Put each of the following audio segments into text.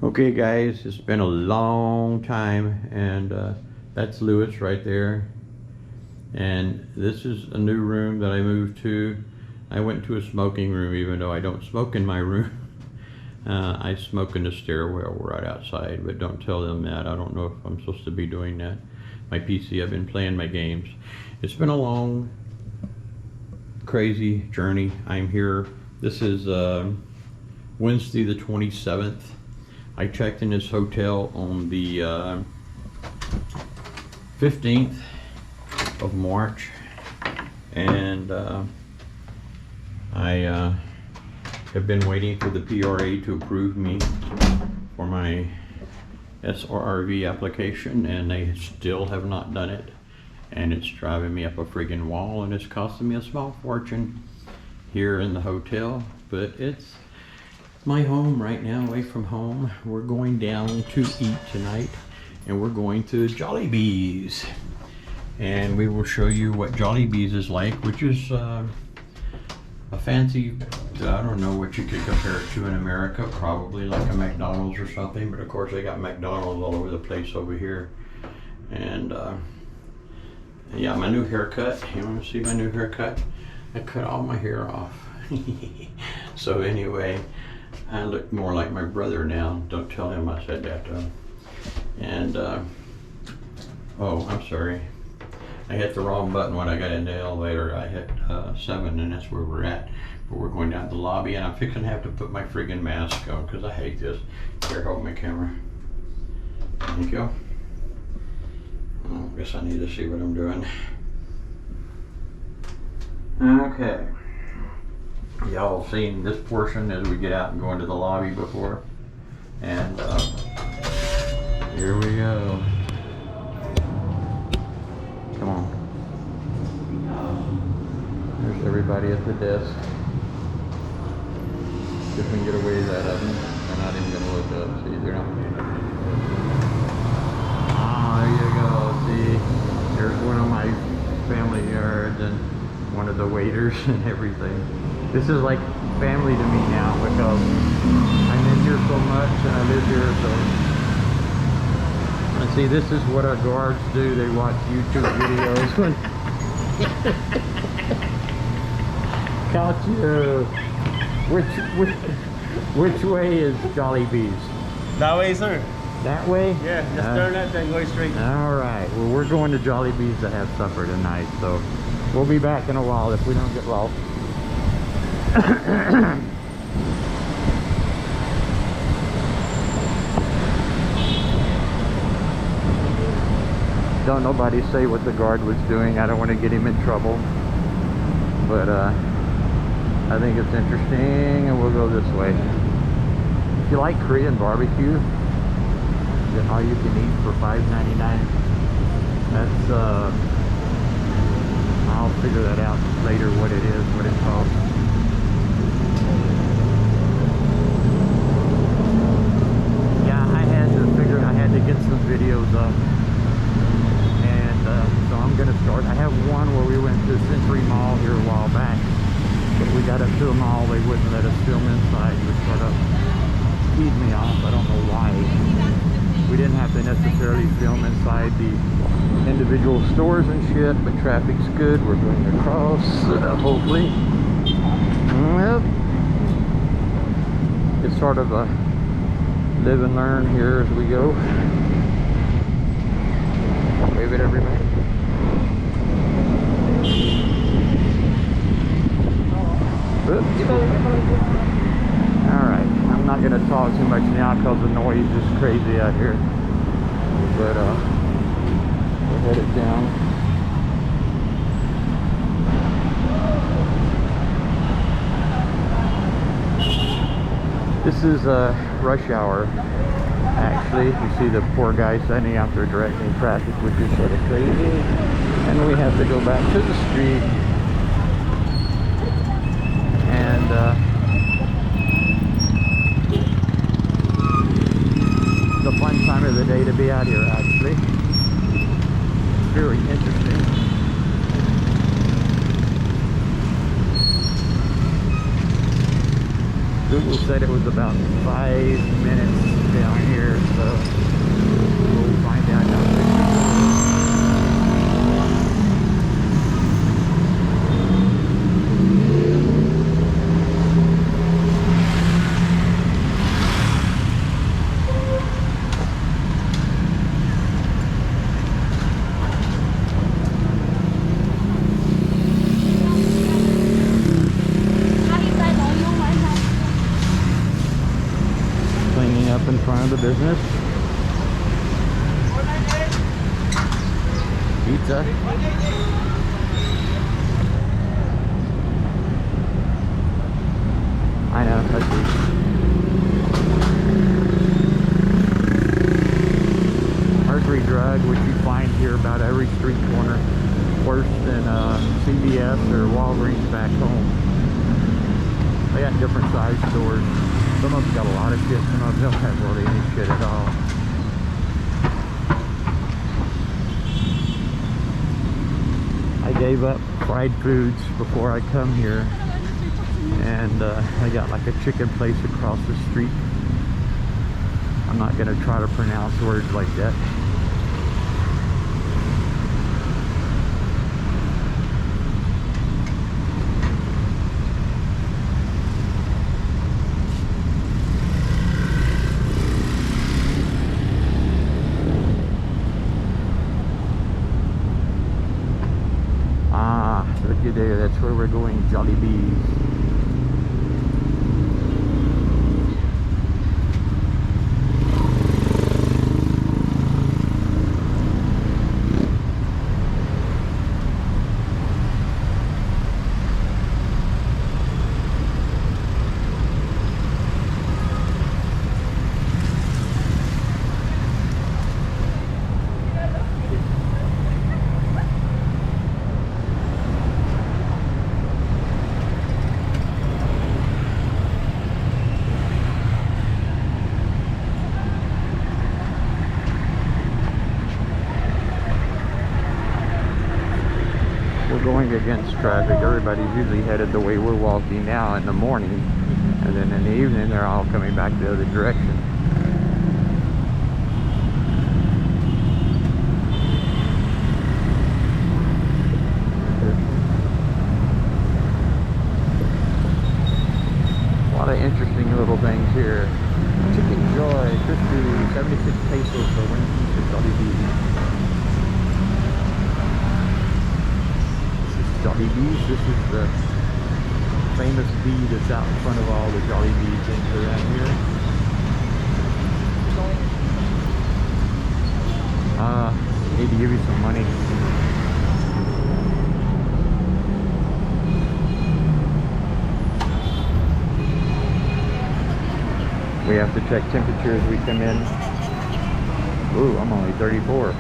Okay guys, it's been a long time, and that's Lewis right there. And this is a new room that I moved to. I went to a smoking room even though I don't smoke in my room. I smoke in the stairwell right outside, but don't tell them that. I don't know if I'm supposed to be doing that. My PC, I've been playing my games. It's been a long, crazy journey. I'm here. This is Wednesday the 27th. I checked in this hotel on the 15th of March, and I have been waiting for the PRA to approve me for my SRRV application, and they still have not done it, and it's driving me up a friggin' wall, and it's costing me a small fortune here in the hotel, but it's my home right now, away from home. We're going down to eat tonight, and we're going to Jollibee's, and we will show you what Jollibee's is like, which is a fancy, I don't know what you could compare it to in America, probably like a McDonald's or something, but of course they got McDonald's all over the place over here. And yeah, my new haircut. You want to see my new haircut? I cut all my hair off. So anyway, I look more like my brother now. Don't tell him I said that to him. And oh, I'm sorry, I hit the wrong button when I got in the elevator. I hit 7, and that's where we're at. But we're going down to the lobby, and I'm fixing to have to put my friggin' mask on because I hate this. Here, hold my camera. There you go. Oh, I guess I need to see what I'm doing. Okay. Y'all seen this portion as we get out and go into the lobby before, and here we go. Come on. There's everybody at the desk. See if we can get away with that of them. They're not even gonna look up. See, they're not. Oh, there you go. See, there's one of my family yards and one of the waiters and everything. This is like family to me now because I'm in here so much and I live here, so. And see, this is what our guards do. They watch YouTube videos. Couch you. Which way is Jollibee's? That way, sir. That way? Yeah, just turn that thing, go straight. Alright, well, we're going to Jollibee's to have supper tonight, so we'll be back in a while if we don't get lost. Don't nobody say what the guard was doing. I don't want to get him in trouble, but I think it's interesting, and we'll go this way. If you like Korean barbecue, then all you can eat for $5.99. That's I'll figure that out later, what it is, what it costs. Yeah, I had to get some videos up, and so I'm gonna start. I have one where we went to Century Mall here a while back, but we got up to a mall, they wouldn't let us film inside, which sort of peed me off. I don't know why. We didn't have to necessarily film inside the individual stores and shit, but traffic's good. We're going across, hopefully. Yep. It's sort of a live and learn here as we go. Wave at everybody. Alright, I'm not going to talk too much now because the noise is crazy out here. But we're headed down. This is rush hour, actually. You see the poor guy standing out there directing traffic, which is sort of crazy. And we have to go back to the street. And it's a fun time of the day to be out here, actually. Very interesting. Google said it was about 5 minutes down up in front of the business. Pizza. I know, let's see. Mercury Drug, which you find here about every street corner. Worse than CVS or Walgreens back home. They got different size stores. Some of them got a lot of shit, some of them don't have really any shit at all. I gave up fried foods before I come here, and I got like a chicken place across the street. I'm not gonna try to pronounce words like that. Looky there, that's where we're going, Jollibees. Going against traffic. Everybody's usually headed the way we're walking now in the morning, and then in the evening they're all coming back the other direction. A lot of interesting little things here. Chicken Joy, crispy, 76 pesos for one piece of Jollibee. Jollibees. This is the famous bee that's out in front of all the Jollibee things around here. Need to give you some money. We have to check temperature as we come in. Ooh, I'm only 34.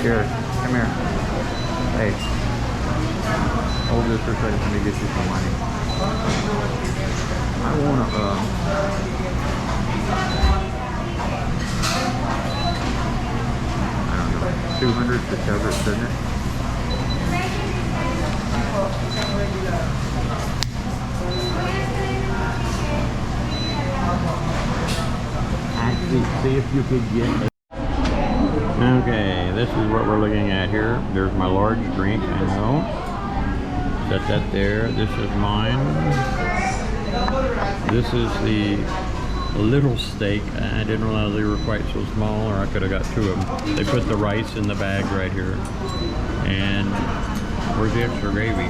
Here, come here. Hey, hold this for a second. Let me get you some money. I want to, I don't know, 200 to cover it, doesn't it? Actually, see if you could get. Okay, this is what we're looking at here. There's my large drink, I know. Set that there. This is mine. This is the little steak. I didn't realize they were quite so small, or I could have got two of them. They put the rice in the bag right here. And where's the extra gravy?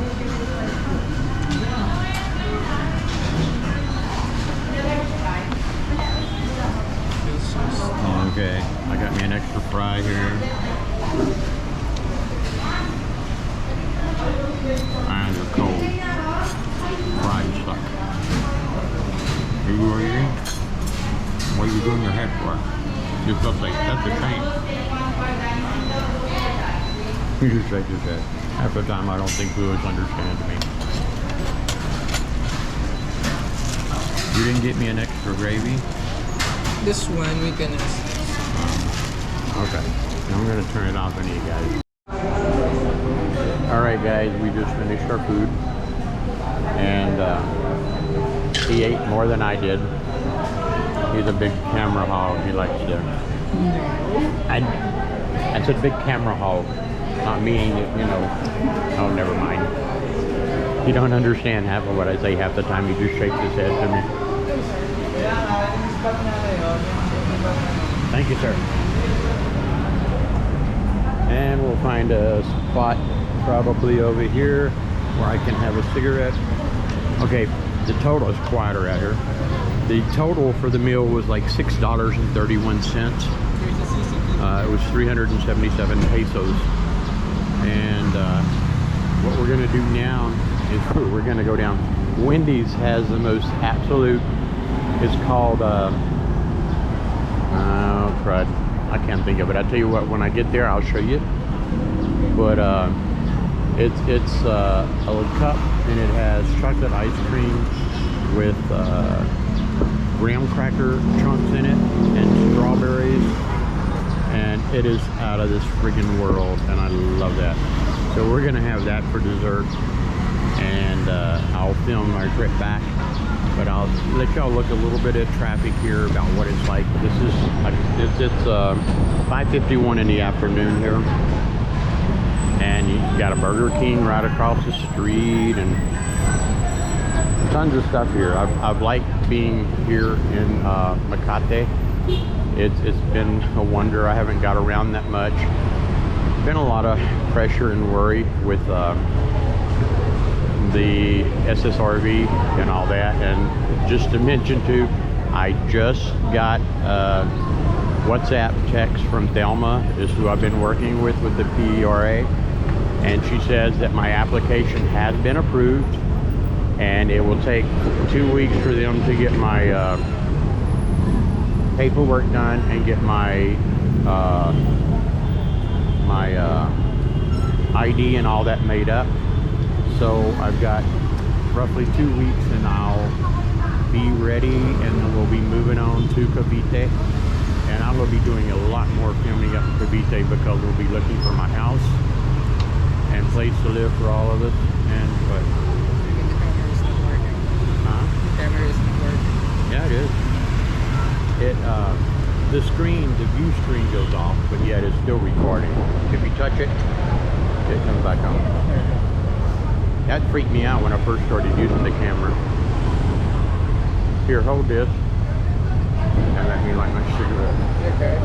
Okay, I got me an extra fry here. And they're cold. Fried stuff. Are you eating? What are you doing your head for? You're supposed to say, that's a shame. You just shake his head. Half the time I don't think Louis understands me. You didn't get me an extra gravy? This one we can. Okay, now I'm gonna turn it off on you guys. Alright guys, we just finished our food, and he ate more than I did. He's a big camera hog, he likes to. I said big camera hog, not meaning that, you know, oh never mind. You don't understand half of what I say half the time, he just shakes his head to me. Thank you, sir. And we'll find a spot probably over here where I can have a cigarette. Okay, the total is quieter out here. The total for the meal was like $6.31. It was 377 pesos. And what we're gonna do now is we're gonna go down. Wendy's has the most absolute, it's called, oh crud, I can't think of it. I'll tell you what, when I get there, I'll show you. But it's a little cup, and it has chocolate ice cream with graham cracker chunks in it and strawberries, and it is out of this friggin' world, and I love that. So we're gonna have that for dessert, and I'll film our trip back, but I'll let y'all look a little bit at traffic here about what it's like. This is it's 5:51 in the afternoon here, and you got a Burger King right across the street and tons of stuff here. I've liked being here in Makati. It's been a wonder. I haven't got around that much. Been a lot of pressure and worry with the SSRV and all that, and just to mention too, I just got WhatsApp text from Thelma, is who I've been working with the PERA, and she says that my application has been approved, and it will take 2 weeks for them to get my paperwork done and get my ID and all that made up. So I've got roughly 2 weeks, and I'll be ready, and we'll be moving on to Cavite. And I will be doing a lot more filming up in Cavite, because we'll be looking for my house and place to live for all of us. And but The camera isn't working. huh? The camera isn't working. Yeah, it is. The screen, the view screen goes off, but yet it's still recording. If you touch it, it comes back on. That freaked me out when I first started using the camera. Here, hold this, and let me light my cigarette. Okay.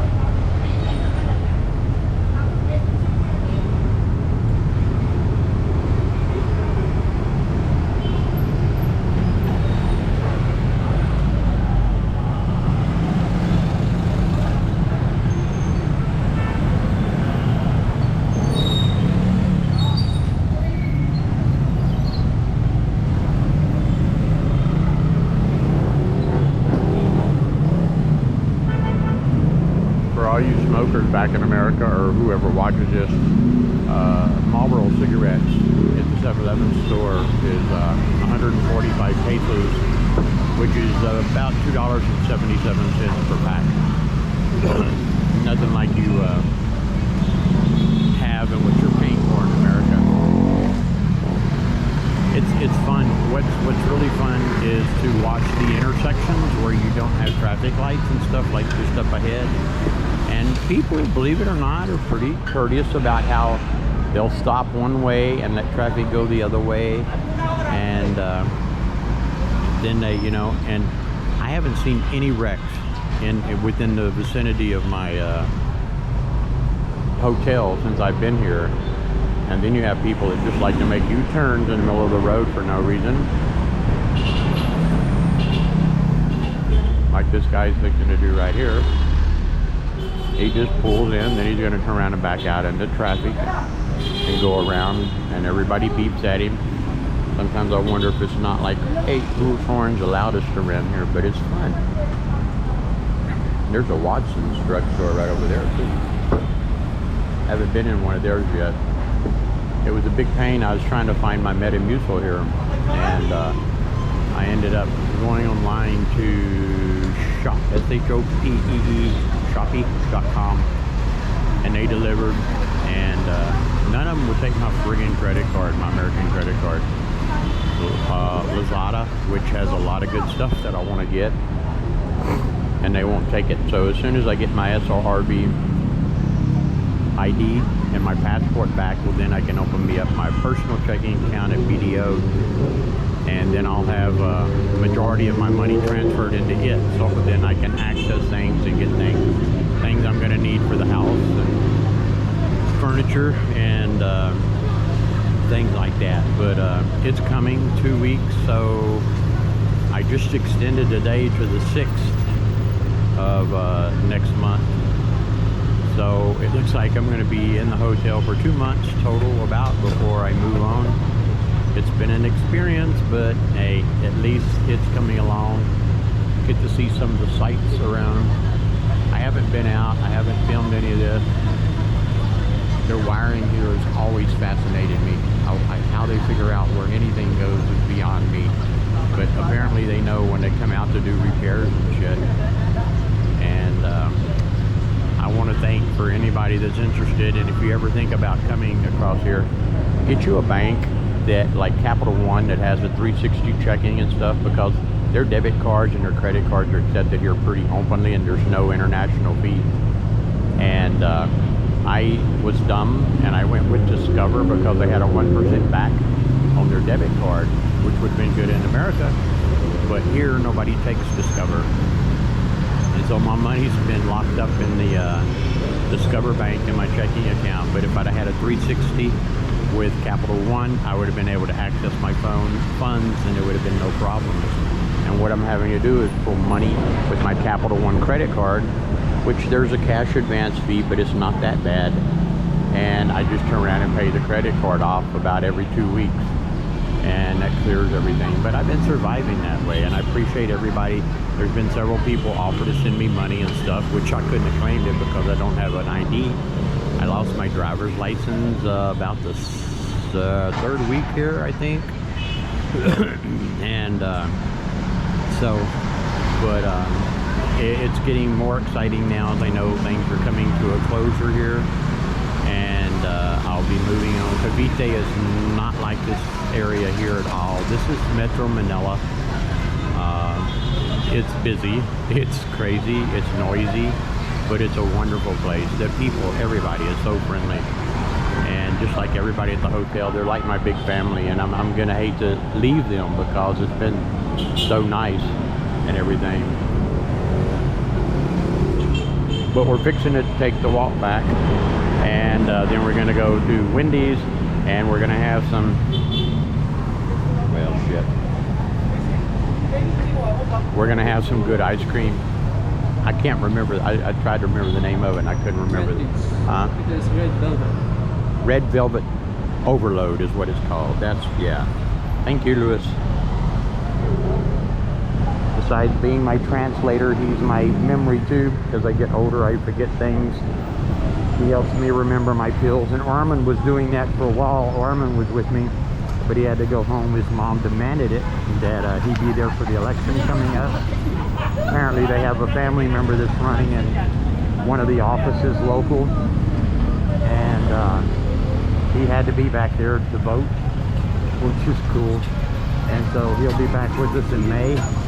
All you smokers back in America, or whoever watches this, Marlboro cigarettes at the 7-Eleven store is 145 pesos, which is about $2.77 per pack. Nothing like you have and what you're paying for in America. It's fun. What's really fun is to watch the intersections where you don't have traffic lights and stuff, like just up ahead. And people, believe it or not, are pretty courteous about how they'll stop one way and let traffic go the other way. And then they, you know, and I haven't seen any wrecks within the vicinity of my hotel since I've been here. And then you have people that just like to make U-turns in the middle of the road for no reason. Like this guy's fixing to do right here. He just pulls in, then he's going to turn around and back out into traffic and go around, and everybody beeps at him. Sometimes I wonder if it's not like, hey, whose horns allowed us to run here, but it's fun. There's a Watson's drugstore right over there too. Haven't been in one of theirs yet. It was a big pain. I was trying to find my Metamucil here, and I ended up going online to shop, S-H-O-P-E-E, Shopee.com, and they delivered, and none of them would take my friggin' credit card, my American credit card. Lazada, which has a lot of good stuff that I want to get, and they won't take it. So as soon as I get my SRB ID and my passport back, well, then I can open me up my personal checking account at BDO, and then I'll have the majority of my money transferred into it, so then I can access things and get things I'm going to need for the house, and furniture, and things like that. But it's coming 2 weeks, so I just extended the day to the 6th of next month. So it looks like I'm going to be in the hotel for 2 months total about before I move on. It's been an experience, but hey, at least it's coming along. Get to see some of the sights around. I haven't been out. I haven't filmed any of this. Their wiring here has always fascinated me. How they figure out where anything goes is beyond me. But apparently they know when they come out to do repairs and shit. And I want to thank for anybody that's interested, and if you ever think about coming across here, get you a bank that like Capital One that has a 360 checking and stuff, because their debit cards and their credit cards are accepted here pretty openly, and there's no international fee. And I was dumb and I went with Discover because they had a 1% back on their debit card, which would have been good in America, but here nobody takes Discover. And so my money's been locked up in the Discover Bank in my checking account. But if I'd have had a 360 with Capital One, I would have been able to access my phone funds and there would have been no problems. And what I'm having to do is pull money with my Capital One credit card, which there's a cash advance fee, but it's not that bad. And I just turn around and pay the credit card off about every 2 weeks. And that clears everything. But I've been surviving that way, and I appreciate everybody. There's been several people offer to send me money and stuff, which I couldn't have claimed it because I don't have an ID. I lost my driver's license about the third week here, I think. And it's getting more exciting now as I know things are coming to a closure here. And I'll be moving on. Cavite is not like this area here at all. This is Metro Manila. It's busy, it's crazy, it's noisy, but it's a wonderful place. The people, everybody is so friendly. And just like everybody at the hotel, they're like my big family, and I'm gonna hate to leave them because it's been so nice and everything. But we're fixing to take the walk back, and then we're gonna go to Wendy's, and we're gonna have some, well, shit. We're gonna have some good ice cream. I can't remember. I tried to remember the name of it, and I couldn't remember. It is red velvet. Red Velvet Overload is what it's called. That's, yeah. Thank you, Louis. Besides being my translator, he's my memory tube. As I get older, I forget things. He helps me remember my pills. And Armin was doing that for a while. Armin was with me, but he had to go home. His mom demanded it, that he be there for the election coming up. Apparently they have a family member that's running in one of the offices local, and he had to be back there to vote, which is cool. And so he'll be back with us in May.